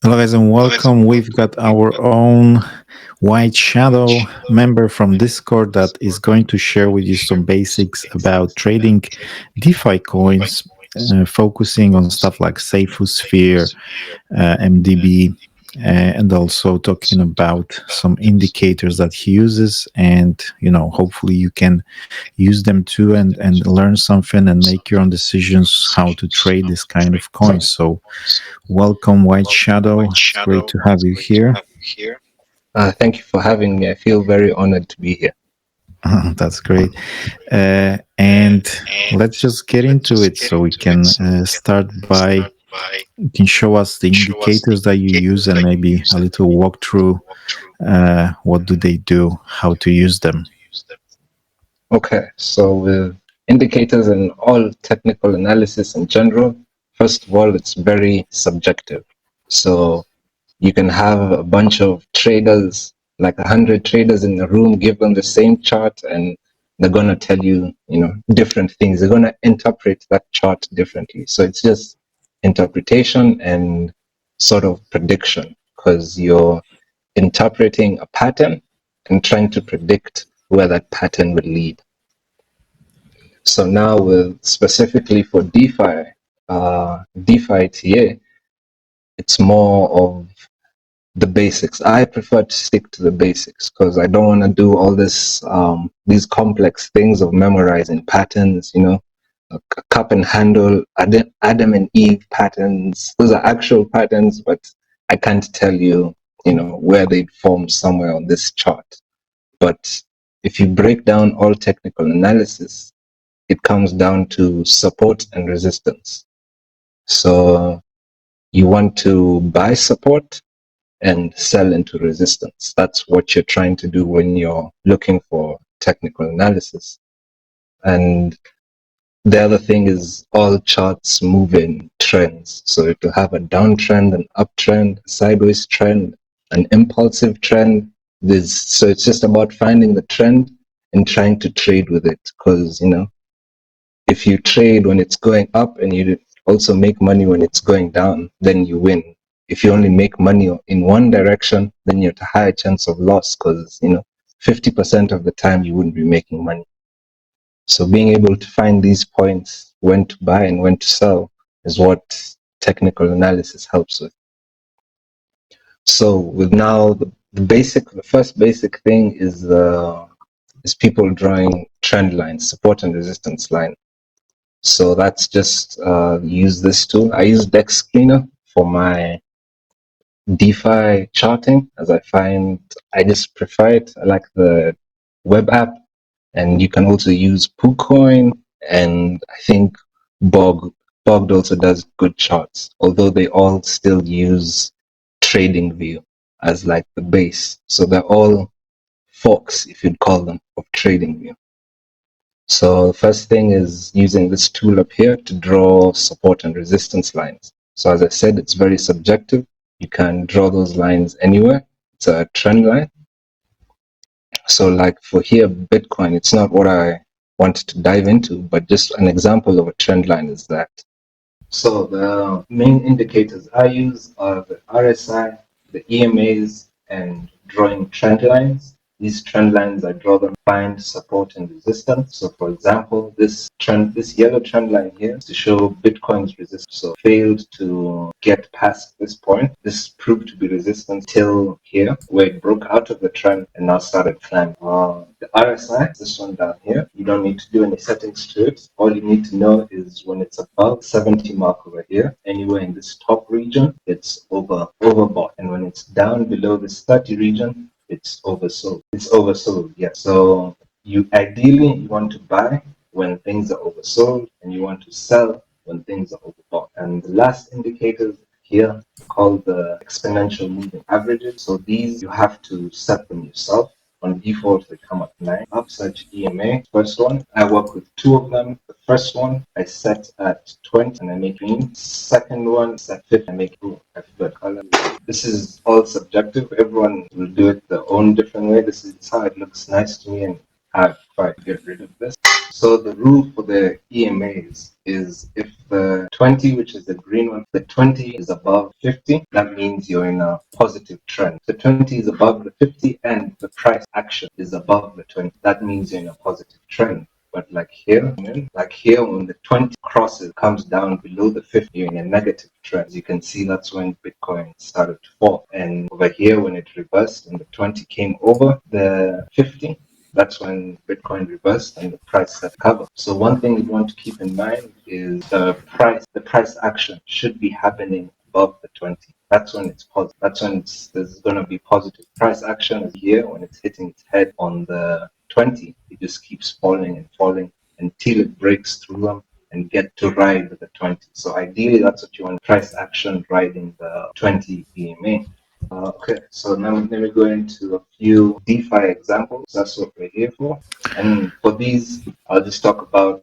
Hello, guys, and welcome. We've got our own White Shadow member from Discord that is going to share with you some basics about trading DeFi coins, focusing on stuff like Safuu Sphere, MDB, and also talking about some indicators that he uses. And, hopefully you can use them too and learn something and make your own decisions how to trade this kind of coins. So, welcome, White Shadow. It's great to have you here. Thank you for having me. I feel very honored to be here. That's great. And let's just get into it. So we can start by, you can show us the indicators that you use and maybe a little walkthrough. What do they do? How to use them? Okay, so with indicators and all technical analysis in general, first of all, it's very subjective. So you can have a bunch of traders, like 100 traders in a room, give them the same chart, and they're going to tell you, different things. They're going to interpret that chart differently. So it's just interpretation and sort of prediction, because you're interpreting a pattern and trying to predict where that pattern would lead. So now with specifically for DeFi, DeFi TA, it's more of the basics. I prefer to stick to the basics because I don't want to do all this these complex things of memorizing patterns, a cup and handle, Adam and Eve patterns. Those are actual patterns, but I can't tell you, where they'd form somewhere on this chart. But if you break down all technical analysis, it comes down to support and resistance. So you want to buy support and sell into resistance. That's what you're trying to do when you're looking for technical analysis. And the other thing is all charts move in trends. So it will have a downtrend, an uptrend, a sideways trend, an impulsive trend. So it's just about finding the trend and trying to trade with it. Because, if you trade when it's going up and you also make money when it's going down, then you win. If you only make money in one direction, then you're at a higher chance of loss because, 50% of the time you wouldn't be making money. So being able to find these points, when to buy and when to sell, is what technical analysis helps with. So with now the first basic thing is people drawing trend lines, support and resistance line. So that's just use this tool. I use Dex Cleaner for my DeFi charting, as I just prefer it. I like the web app, and you can also use PooCoin, and I think Bogged also does good charts, although they all still use TradingView as like the base. So they're all forks, if you'd call them, of TradingView. So the first thing is using this tool up here to draw support and resistance lines. So as I said, it's very subjective. You can draw those lines anywhere. It's a trend line. So like for here, Bitcoin, it's not what I wanted to dive into, but just an example of a trend line is that. So the main indicators I use are the RSI, the EMAs, and drawing trend lines. These trend lines, I draw them, find support and resistance. So for example, this yellow trend line here is to show Bitcoin's resistance. So failed to get past this point. This proved to be resistance till here, where it broke out of the trend and now started climbing. The RSI, this one down here, you don't need to do any settings to it. All you need to know is when it's above 70 mark over here, anywhere in this top region, it's overbought. And when it's down below this 30 region, it's oversold. It's oversold, yeah. So you want to buy when things are oversold, and you want to sell when things are overbought. And the last indicators here called the exponential moving averages. So these you have to set them yourself. On default, they come at 9. Upsearch EMA, first one. I work with 2 of them. The first one I set at 20 and I make green. Second one set 50 and I make blue. I forgot color. This is all subjective. Everyone will do it their own different way. This is how it looks nice to me, and have tried to get rid of this. So the rule for the EMAs is if the 20, which is the green one, the 20 is above 50, that means you're in a positive trend. The 20 is above the 50 and the price action is above the 20. That means you're in a positive trend. But like here, when the 20 crosses, comes down below the 50, you're in a negative trend. As you can see, that's when Bitcoin started to fall. And over here, when it reversed and the 20 came over the 50, that's when Bitcoin reversed and the price set cover. So one thing you want to keep in mind is the price action should be happening above the 20. That's when it's positive. That's when there's going to be positive price action. As here, when it's hitting its head on the 20, it just keeps falling and falling until it breaks through them and get to ride the 20. So ideally, that's what you want, price action riding the 20 EMA. Okay, so now let me go into a few DeFi examples. That's what we're here for. And for these, I'll just talk about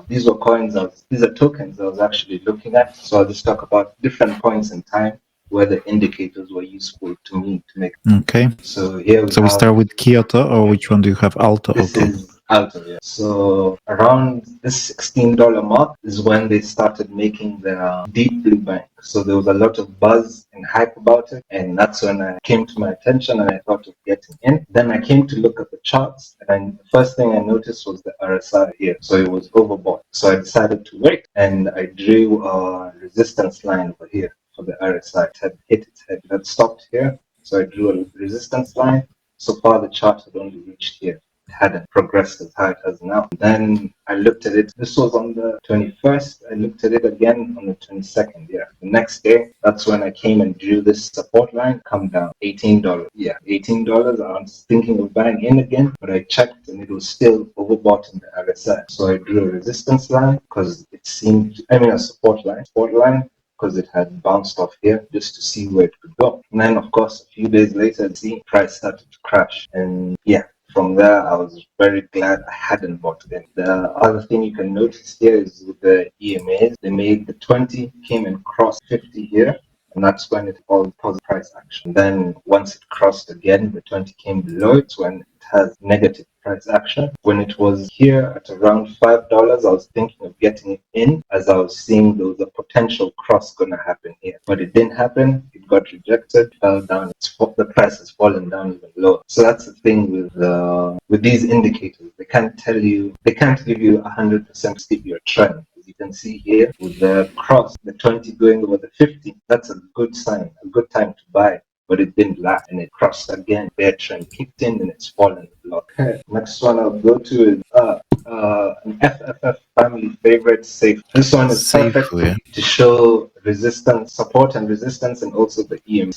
these were coins. These are tokens I was actually looking at. So I'll just talk about different points in time where the indicators were useful to me to make. Okay. So here we So we have. start with Kyoto, or which one do you have? Aalto This open. is Aalto, yeah. So around this $16 mark is when they started making the deep blue bank. So there was a lot of buzz and hype about it, and that's when it came to my attention and I thought of getting in. Then I came to look at the charts, and the first thing I noticed was the RSI here. So it was overbought. So I decided to wait, and I drew a resistance line over here for the RSI. It had hit its head. It had stopped here. So I drew a resistance line. So far, the chart had only reached here. It hadn't progressed as high as now. Then I looked at it. This was on the 21st. I looked at it again on the 22nd. Yeah. The next day, that's when I came and drew this support line, come down $18. Yeah, $18. I was thinking of buying in again, but I checked and it was still overbought in the RSI. So I drew a resistance line because it seemed, a support line because it had bounced off here just to see where it could go. And then, of course, a few days later, the price started to crash. And yeah, from there, I was very glad I hadn't bought in. The other thing you can notice here is with the EMAs, they made the 20 came and crossed 50 here. And that's when it all positive price action. Then once it crossed again, the 20 came below it when it has negative price action. When it was here at around $5, I was thinking of getting it in as I was seeing there was a potential cross going to happen here. But it didn't happen. It got rejected, fell down. The price has fallen down even lower. So that's the thing with these indicators. They can't give you 100% steep your trend. As you can see here with the cross, the 20 going over the 50, that's a good sign, a good time to buy. But it didn't last and it crossed again. Bear trend kicked in and it's fallen a lot. Okay, next one I'll go to is an FFF family favorite, Safe. This one is perfect Safuu, yeah. to show resistance, support and resistance, and also the EM.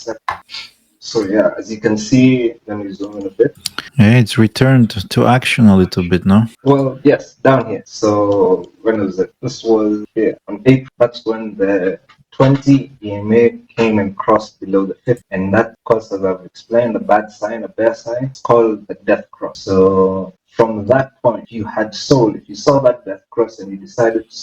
So yeah, as you can see, let me zoom in a bit. Yeah, it's returned to action a little bit, no? Well, yes, down here. So when was it? This was here on April. That's when the 20 EMA came and crossed below the 50. And that caused, as I've explained, a bad sign, a bear sign. It's called the death cross. So from that point, if you saw that death cross and you decided to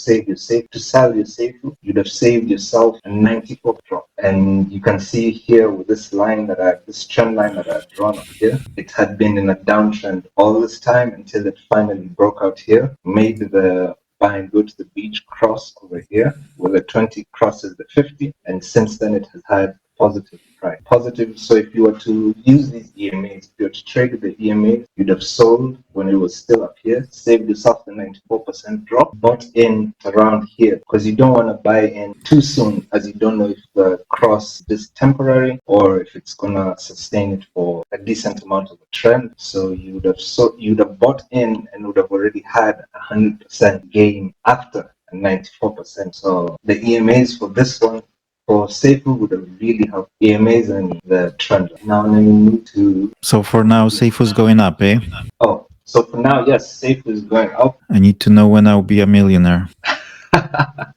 sell your safe, you'd have saved yourself a 94 drop. And you can see here with this trend line that I've drawn up here, it had been in a downtrend all this time until it finally broke out here, made the buy and go to the beach cross over here, where the 20 crosses the 50, and since then it has had positive price. Positive, so if you were to use these EMAs, if you were to trade the EMAs, you'd have sold when it was still up here, saved yourself the 94% drop, bought in around here, because you don't want to buy in too soon, as you don't know if the cross is temporary or if it's gonna sustain it for a decent amount of a trend. So you'd have bought in and would have already had 100% gain after 94%. So the EMAs for this one for Safuu would have really helped EMAs and the trend. Now let me move to. So for now, Saifuu's going up, eh? Oh, so for now, yes, Safuu is going up. I need to know when I'll be a millionaire.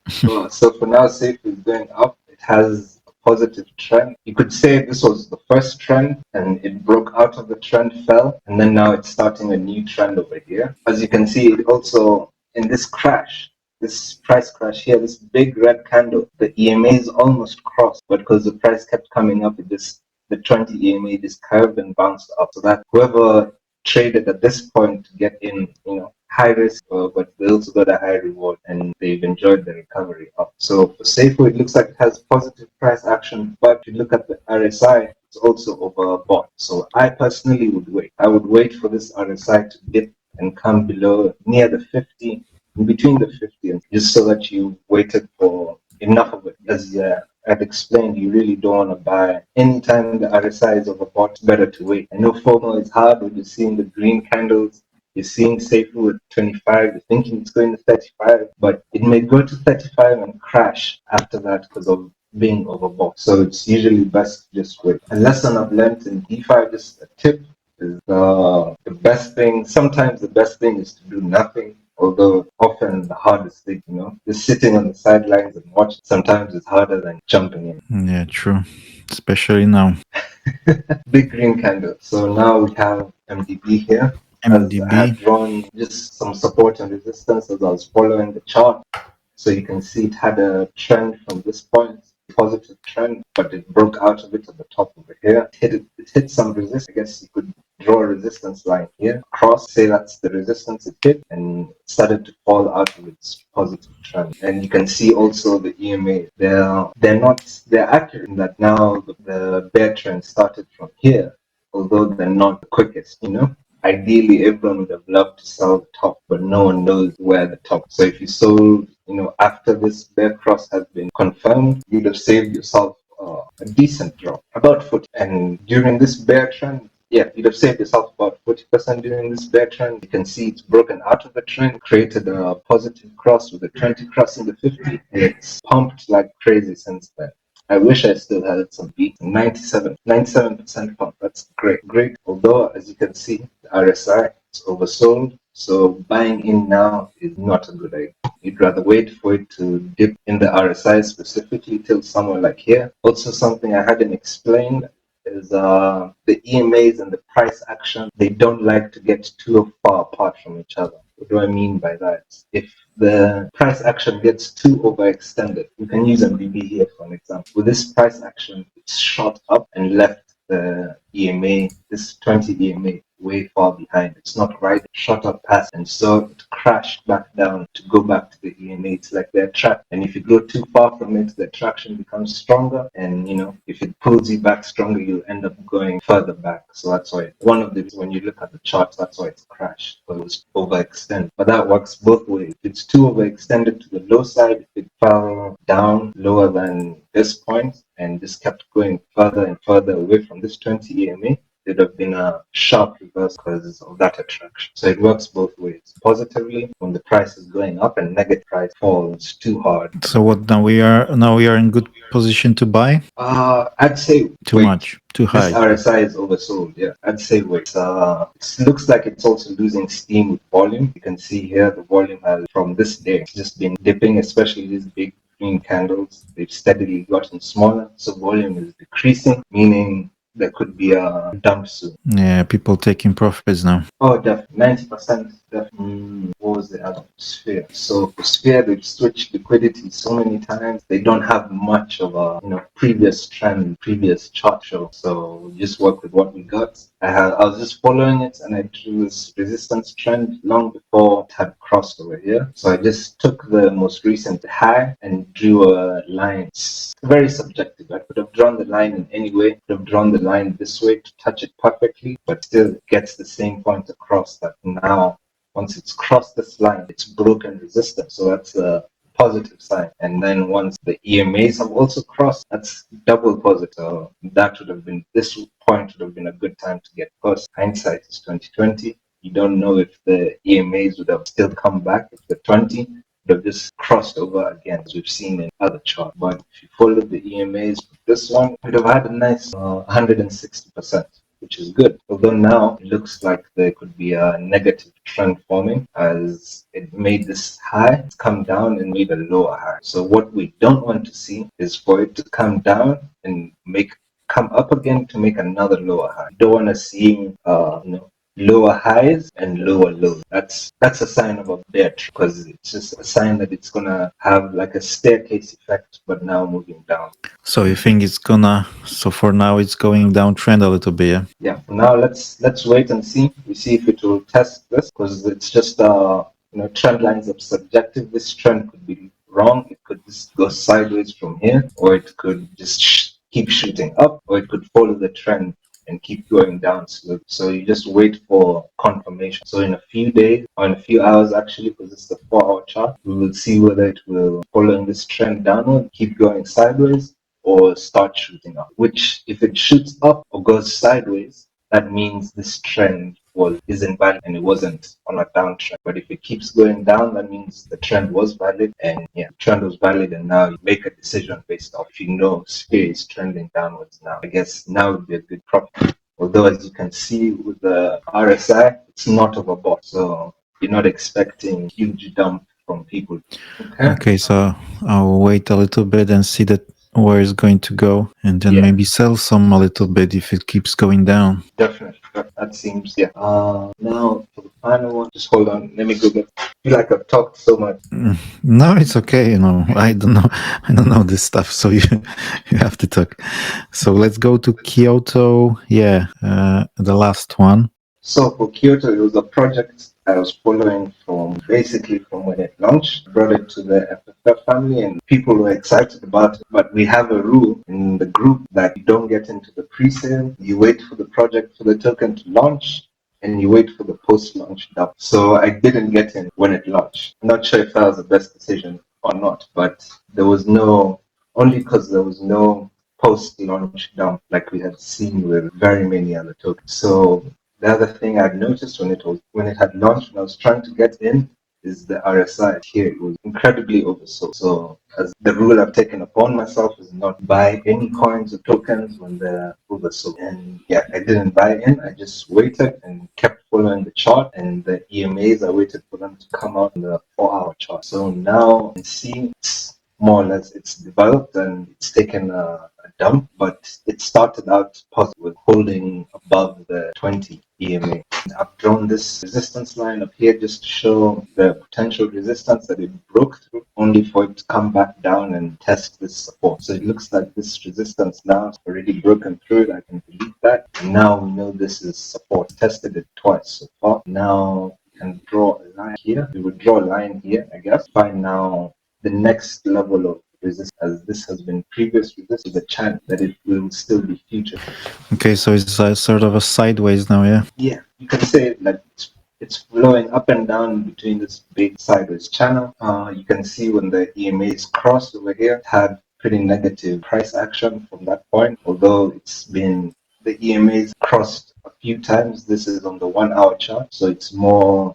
So for now, Safuu is going up. It has a positive trend. You could say this was the first trend and it broke out of the trend, fell, and then now it's starting a new trend over here. As you can see, it also in this price crash here, this big red candle, the EMAs almost crossed, but because the price kept coming up, the 20 EMA just curved and bounced up. So that whoever traded at this point to get in, high risk, but they also got a high reward, and they've enjoyed the recovery up. So for Safeway, it looks like it has positive price action, but if you look at the RSI, it's also overbought. So I personally would wait. I would wait for this RSI to dip and come below near the 50, in between the 50, and just so that you waited for enough of it. As I've explained, you really don't want to buy anytime the RSI is overbought. It's better to wait. I know FOMO is hard when you're seeing the green candles. You're seeing Safety at 25, you're thinking it's going to 35, but it may go to 35 and crash after that because of being overbought. So it's usually best to just wait. A lesson I've learned in DeFi, just a tip, is the best thing. Sometimes the best thing is to do nothing. Although often the hardest thing, just sitting on the sidelines and watching. Sometimes it's harder than jumping in. Yeah, true. Especially now. Big green candle. So now we have MDB here. As I MDB. had drawn just some support and resistance as I was following the chart. So you can see it had a trend from this point, positive trend, but it broke out of it at the top over here. It hit some resistance. I guess you could draw a resistance line here, cross, say that's the resistance it hit, and it started to fall out of its positive trend. And you can see also the EMA. They're accurate in that now the bear trend started from here, although they're not the quickest, Ideally, everyone would have loved to sell the top, but no one knows where the top. So if you sold, after this bear cross has been confirmed, you'd have saved yourself a decent drop, about 40. And during this bear trend, yeah, you'd have saved yourself about 40% during this bear trend. You can see it's broken out of the trend, created a positive cross with a 20 crossing the 50, and it's pumped like crazy since then. I wish I still had some beat. 97% pump. That's great. Although, as you can see, the RSI is oversold. So buying in now is not a good idea. You'd rather wait for it to dip in the RSI specifically till somewhere like here. Also, something I hadn't explained is the EMAs and the price action. They don't like to get too far apart from each other. What do I mean by that? If the price action gets too overextended, you can use MDB here for an example. With this price action, it's shot up and left the EMA, this 20 EMA, way far behind. It's not right, it shot up past, and so it crashed back down to go back to the EMA. It's like they're trapped. And if you go too far from it, the attraction becomes stronger. And if it pulls you back stronger, you'll end up going further back. So that's why one of the when you look at the charts, that's why it's crashed. Because it was overextended. But that works both ways. If it's too overextended to the low side, if it fell down lower than this point and just kept going further and further away from this 20 EMA, there'd have been a sharp reverse because of that attraction. So it works both ways. Positively when the price is going up, and negative price falls too hard. So what now we are in good position to buy? I'd say Too wait. much, too This high. RSI is oversold. Yeah, I'd say wait. It looks like it's also losing steam with volume. You can see here the volume has from this day just been dipping, especially these big green candles. They've steadily gotten smaller, so volume is decreasing, meaning there could be a dump soon. Yeah, people taking profits now. Oh, definitely. 90%. Definitely. What was the other? Sphere. So for Sphere, they've switched liquidity so many times. They don't have much of a previous trend, previous chart show. So we just work with what we got. I was just following it, and I drew this resistance trend long before it had crossed over here. So I just took the most recent high and drew a line. It's very subjective. I could have drawn the line in any way. I could have drawn the line this way to touch it perfectly, but still gets the same point across that now once it's crossed this line, it's broken resistance. So that's a positive sign. And then once the EMAs have also crossed, that's double positive. So that would have been, this point would have been a good time to get first. Hindsight is 2020. You don't know if the EMAs would have still come back, if the 20 would have just crossed over again, as we've seen in other charts. But if you followed the EMAs with this one, it would have had a nice 160%. Which is good. Although now it looks like there could be a negative trend forming as it made this high, it's come down and made a lower high. So what we don't want to see is for it to come down and come up again to make another lower high. You don't want to see lower highs and lower lows. That's a sign of a bear because it's just a sign that it's gonna have like a staircase effect, but now moving down. So you think it's gonna? So for now, it's going downtrend a little bit. Yeah? Yeah, for now let's wait and see. We see if it will test this because it's just trend lines are subjective. This trend could be wrong. It could just go sideways from here, or it could just keep shooting up, or it could follow the trend and keep going down slowly. So you just wait for confirmation. So in a few days, or in a few hours actually, because it's the 4-hour chart, we will see whether it will follow this trend downward, keep going sideways, or start shooting up. Which, if it shoots up or goes sideways, that means this trend is invalid and it wasn't on a downtrend. But if it keeps going down, that means the trend was valid, and yeah, the trend was valid, and now you make a decision based off. If you know Sphere is trending downwards now, I guess now would be a good profit. Although, as you can see with the RSI, it's not overbought, so you're not expecting huge dump from people. Okay. Okay, so I'll wait a little bit and see that where it's going to go, and then Yeah. maybe sell some a little bit if it keeps going down. Definitely. That seems, yeah. Now for the final one, just hold on. Let me go back. I feel like I've talked so much. No, it's okay. I don't know. I don't know this stuff, so you have to talk. So let's go to Kyoto. Yeah, the last one. So for Kyoto, it was a project I was following from when it launched. Brought it to the FFF family, and people were excited about it. But we have a rule in the group that you don't get into the pre-sale. You wait for the project, for the token to launch, and you wait for the post-launch dump. So I didn't get in when it launched. I'm not sure if that was the best decision or not, but there was only because there was no post-launch dump like we had seen with very many other tokens. So the other thing I'd noticed when it had launched and I was trying to get in is the RSI here. It was incredibly oversold. So as the rule I've taken upon myself is not buy any coins or tokens when they're oversold. And yeah, I didn't buy in. I just waited and kept following the chart, and the EMAs, I waited for them to come out in the 4-hour chart. So now you can see it's more or less it's developed and it's taken a dump, but it started out positive with holding above the 20 EMA. I've drawn this resistance line up here just to show the potential resistance that it broke through, only for it to come back down and test this support. So it looks like this resistance now has already broken through it. I can delete that. And now we know this is support. Tested it twice so far. Now we can draw a line here. We would draw a line here, I guess. Find now the next level of resistance, as this has been previous resistance, the chance that it will still be future. Okay, so it's sort of a sideways now, yeah? Yeah, you can say that it's flowing up and down between this big sideways channel. You can see when the EMA is crossed over here, it had pretty negative price action from that point, although the EMAs crossed a few times. This is on the 1-hour chart, so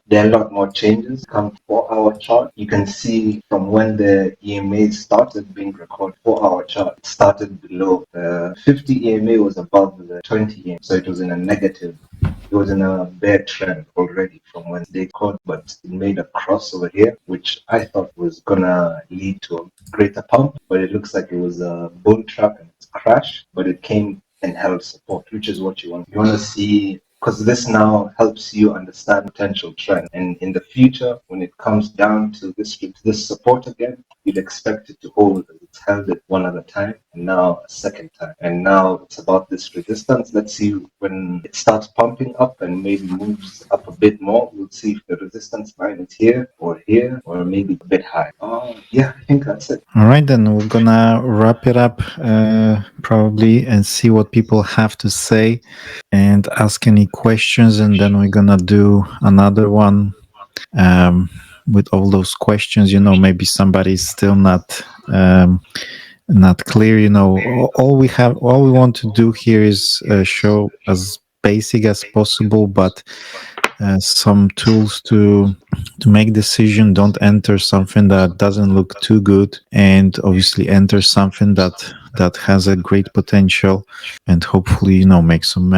there are a lot more changes. Come 4-hour chart, you can see from when the EMA started being recorded, 4-hour chart, it started below. The 50 EMA was above the 20 EMA, so it was in a negative. It was in a bear trend already from when they caught, but it made a cross over here, which I thought was gonna lead to a greater pump, but it looks like it was a bull trap and it's crashed, but it came and held support, which is what you want. You want to see, because this now helps you understand potential trend. And in the future, when it comes down to this support again, you'd expect it to hold. It's held it one at a time, and now a second time. And now it's about this resistance. Let's see when it starts pumping up and maybe moves up a bit more. We'll see if the resistance line is here, or maybe a bit high. Yeah, I think that's it. All right, then we're gonna wrap it up probably and see what people have to say and ask any questions, and then we're gonna do another one with all those questions. Maybe somebody's still not clear. All we want to do here is show as basic as possible, but some tools to make decision. Don't enter something that doesn't look too good, and obviously enter something that has a great potential, and hopefully make some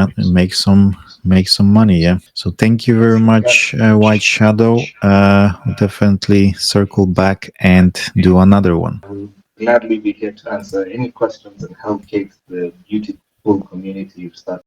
money. Yeah, so thank you very much, White Shadow. We'll definitely circle back and do another one. I will gladly be here to answer any questions and help Kate, the beautiful community you've started.